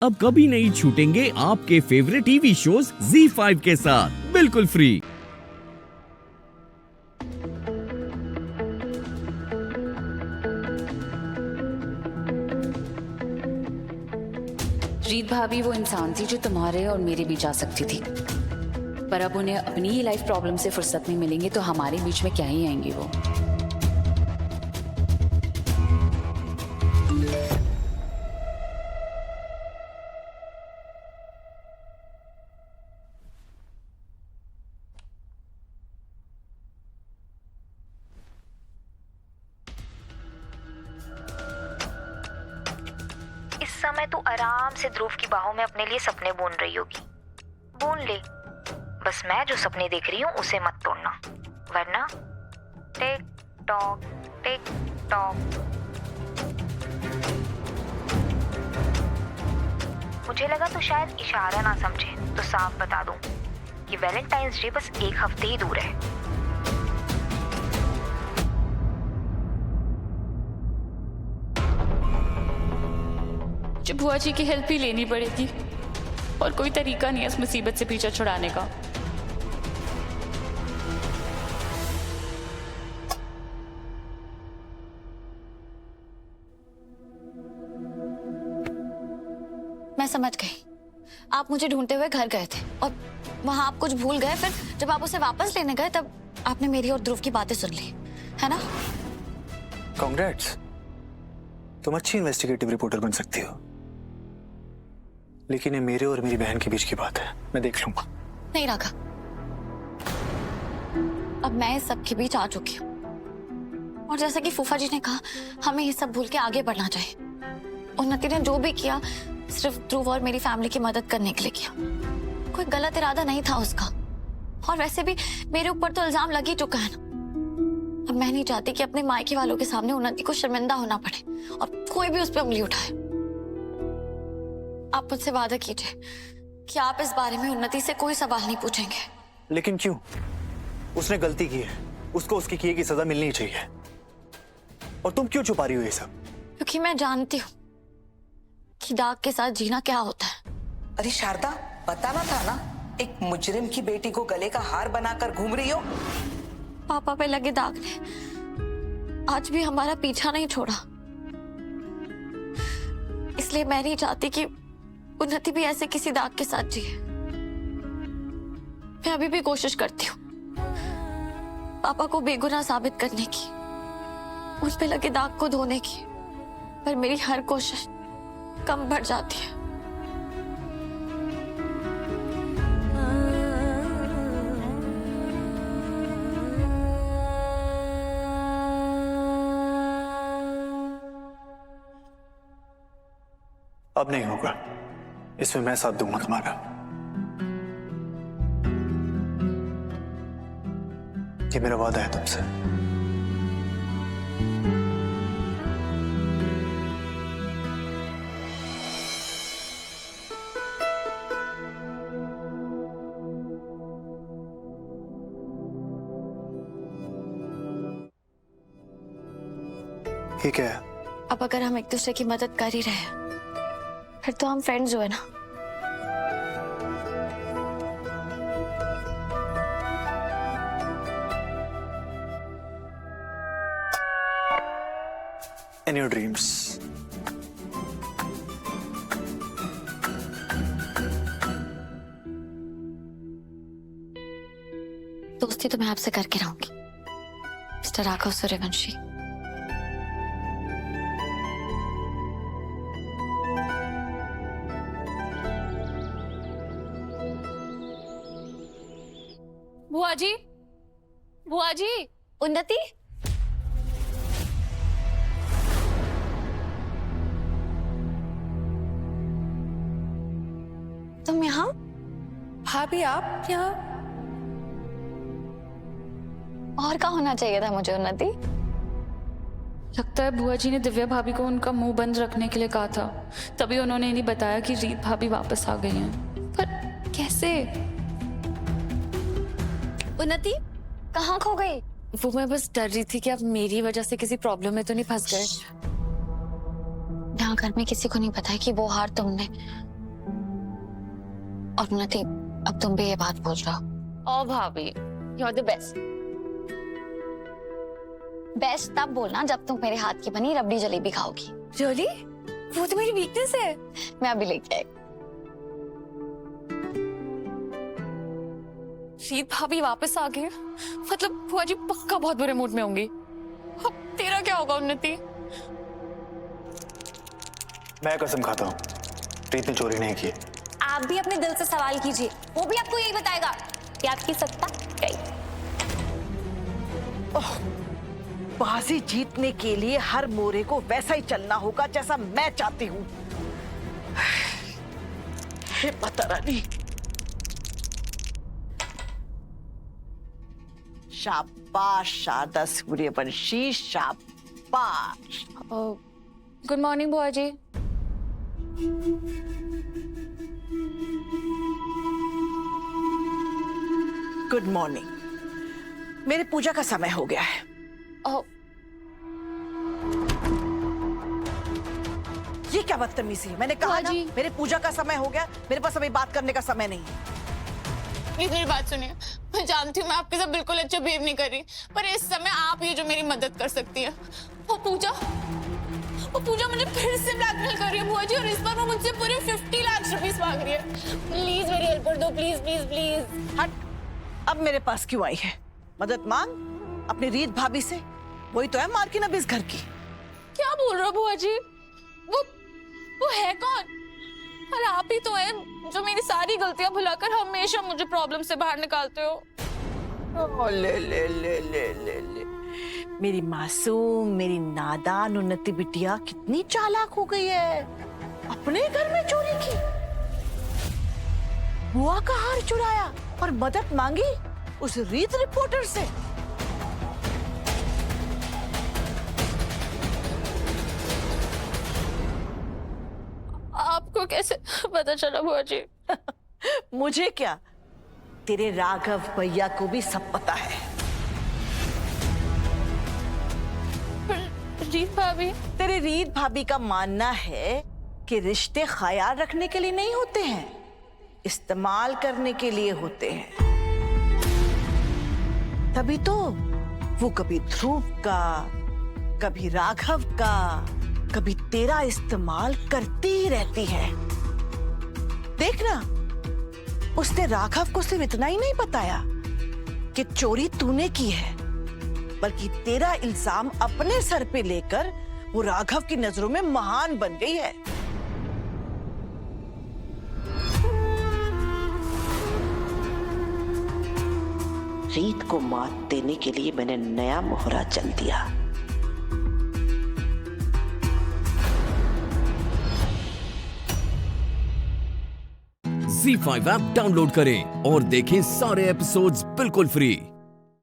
अब कभी नहीं छूटेंगे आपके फेवरेट टीवी शोज ZEE5 के साथ बिल्कुल फ्री। रीत भाभी वो इंसान थी जो तुम्हारे और मेरे बीच आ सकती थी, पर अब उन्हें अपनी ही लाइफ प्रॉब्लम से फुर्सत नहीं मिलेंगे तो हमारे बीच में क्या ही आएंगी वो। इस समय तू आराम से ध्रुव की बाहों में अपने लिए सपने बुन रही होगी। बुन ले, बस मैं जो सपने देख रही हूँ उसे मत तोड़ना, वरना टिक टॉक टिक टॉक। मुझे लगा तो शायद इशारा ना समझे, तो साफ बता दूं कि वैलेंटाइंस डे बस एक हफ्ते ही दूर है। जो बुआ जी की हेल्प ही लेनी पड़ेगी और कोई तरीका नहीं है इस मुसीबत से पीछा छुड़ाने का। मैं समझ गई, आप मुझे ढूंढते हुए घर गए थे और वहां आप कुछ भूल गए। फिर जब आप उसे वापस लेने गए तब आपने मेरी और ध्रुव की बातें सुन ली, है ना? कांग्रेट्स, तुम अच्छी इन्वेस्टिगेटिव रिपोर्टर बन सकती हो, लेकिन ये मेरे और मेरी बहन के बीच की बात है, मैं देख लूंगा। नहीं राघा, अब मैं इस सब के बीच आ चुकी हूँ और जैसा कि फूफा जी ने कहा, हमें ये सब भूल के आगे बढ़ना चाहिए। उन्नति ने जो भी किया सिर्फ ध्रुव और मेरी फैमिली की मदद करने के लिए किया, कोई गलत इरादा नहीं था उसका। और वैसे भी मेरे ऊपर तो इल्जाम लग ही चुका है ना। अब मैं नहीं चाहती कि अपने मायके वालों के सामने उन्नति को शर्मिंदा होना पड़े और कोई भी उस पर उंगली उठाए। आप मुझसे वादा कीजिए कि आप इस बारे में उन्नति से कोई सवाल नहीं पूछेंगे। लेकिन क्यों? उसने गलती की है, उसको उसकी किए की सजा मिलनी चाहिए। और तुम क्यों छुपा रही हो ये सब? क्योंकि मैं जानती हूँ कि दाग के साथ जीना क्या होता है। अरे शारदा, बताना था ना, एक मुजरिम की बेटी को गले का हार बनाकर घूम रही हो। पापा पे लगे दाग ने आज भी हमारा पीछा नहीं छोड़ा, इसलिए मैं नहीं चाहती कि उन्नति भी ऐसे किसी दाग के साथ जिए। मैं अभी भी कोशिश करती हूँ पापा को बेगुनाह साबित करने की, उन पे लगे दाग को धोने की, पर मेरी हर कोशिश कम बढ़ जाती है। अब नहीं होगा, इसमें मैं साथ दूंगा तुम्हारा। ये मेरा वादा है तुमसे। ये क्या है? अब अगर हम एक दूसरे की मदद कर ही रहे हैं फिर तो हम फ्रेंड्स हो, है ना? In your dreams. दोस्ती तो मैं आपसे करके रहूंगी मिस्टर राघव सूर्यवंशी। बुआ जी, बुआ जी। उन्नति, तुम यहाँ? भाभी आप यहाँ? और क्या होना चाहिए था मुझे उन्नति? लगता है बुआ जी ने दिव्या भाभी को उनका मुंह बंद रखने के लिए कहा था, तभी उन्होंने इन्हें बताया कि रीत भाभी वापस आ गई हैं। पर कैसे? उन्नति कहाँ खो गई? वो मैं बस डर रही थी कि अब मेरी वजह से किसी प्रॉब्लम में तो नहीं फंस गए। यहाँ घर में किसी को नहीं पता है कि वो हार तुमने और उन्नति, अब तुम भी ये बात बोल रहे हो। ओ भाभी, you are the best. Best तब बोलना जब तुम मेरे हाथ की बनी रबड़ी जलेबी खाओगी। रियली? वो तो मेरी वीकनेस है। मैं अभी लेके आई। रीत भाभी वापस आ गए, मतलब बुआ जी पक्का बहुत बुरे मूड में होंगी। अब तेरा क्या होगा उन्नति? मैं कसम खाता हूँ रीत ने चोरी नहीं की। आप भी अपने दिल से सवाल कीजिए, वो भी आपको यही बताएगा कि आपकी सत्ता गई। बाजी जीतने के लिए हर मोरे को वैसा ही चलना होगा जैसा मैं चाहती हूँ। हे माता रानी। शाबाश शारदा सूर्यवंशी, शाबाश। गुड मॉर्निंग बुआ जी। Good morning. मेरे पूजा का समय हो गया है। ये क्या बदतमीजी है? मैंने कहा ना, मेरे पूजा का समय हो गया, मेरे पास अभी बात करने का समय नहीं है। प्लीज मेरी बात सुनिए। मैं जानती हूँ मैं आपके साथ बिल्कुल अच्छा बिहेव नहीं कर रही, पर इस समय आप ही जो मेरी मदद कर सकती है। वो पूजा मुझे फिर से ब्लैकमेल कर रही है बुआ जी, और इस बार वो मुझसे पूरे 50 लाख रुपीस मांग रही है। प्लीज मेरी हेल्प कर दो, प्लीज प्लीज प्लीज। हट, अब मेरे पास क्यों आई है? मदद मांग अपनी रीत भाभी से, वही तो है मार्किन अब इस घर की। क्या बोल रहे हो बुआ जी? वो है कौन? अरे आप ही तो है जो मेरी सारी गलतियां भुलाकर हमेशा मुझे प्रॉब्लम से बाहर निकालते हो। ले ले ले ले ले ले। मेरी मासूम, मेरी नादान उन्नति बिटिया कितनी चालाक हो गई है। अपने घर में चोरी की, बुआ का हार चुराया और मदद मांगी उस रीत रिपोर्टर से। आपको कैसे पता चला बुआ जी? मुझे क्या, तेरे राघव भैया को भी सब पता है। रीत भाभी, तेरे रीत भाभी का मानना है कि रिश्ते ख्याल रखने के लिए नहीं होते हैं, इस्तेमाल करने के लिए होते हैं। तभी तो वो कभी ध्रुव का, कभी राघव का, कभी तेरा इस्तेमाल करती ही रहती है। देखना, उसने राघव को सिर्फ इतना ही नहीं बताया कि चोरी तूने की है, बल्कि तेरा इल्जाम अपने सर पे लेकर वो राघव की नजरों में महान बन गई है। रीत को मात देने के लिए मैंने नया मोहरा चल दिया। Z5 ऐप डाउनलोड करें और देखें सारे एपिसोड्स बिल्कुल फ्री।